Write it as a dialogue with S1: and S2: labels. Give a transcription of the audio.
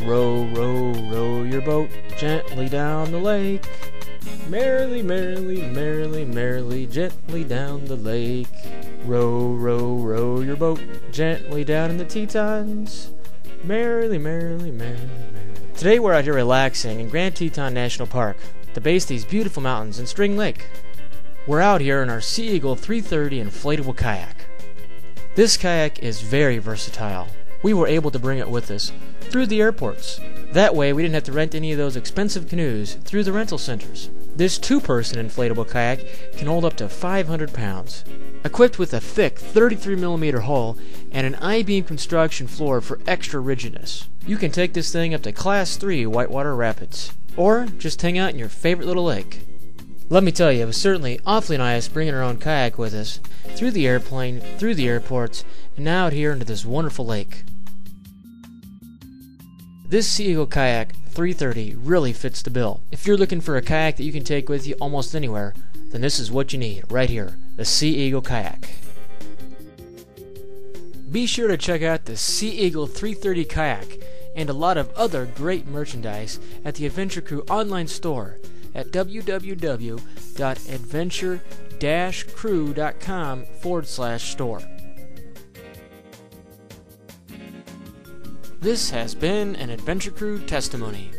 S1: Row, row, row your boat gently down the lake. Merrily, merrily, merrily, merrily, gently down the lake. Row, row, row your boat gently down in the Tetons. Merrily, merrily, merrily, merrily. Today we're out here relaxing in Grand Teton National Park, the base of these beautiful mountains in String Lake. We're out here in our Sea Eagle 330 Inflatable Kayak. This kayak is very versatile. We were able to bring it with us through the airports. That way we didn't have to rent any of those expensive canoes through the rental centers. This two-person inflatable kayak can hold up to 500 pounds. Equipped with a thick 33mm hull and an I-beam construction floor for extra rigidness. You can take this thing up to Class 3 whitewater rapids, or just hang out in your favorite little lake. Let me tell you, it was certainly awfully nice bringing our own kayak with us, through the airplane, through the airports, and now out here into this wonderful lake. This Sea Eagle Kayak 330 really fits the bill. If you're looking for a kayak that you can take with you almost anywhere, then this is what you need, right here, the Sea Eagle Kayak. Be sure to check out the Sea Eagle 330 Kayak and a lot of other great merchandise at the Adventure Crew online store at www.adventure-crew.com/store. This has been an Adventure Crew testimony.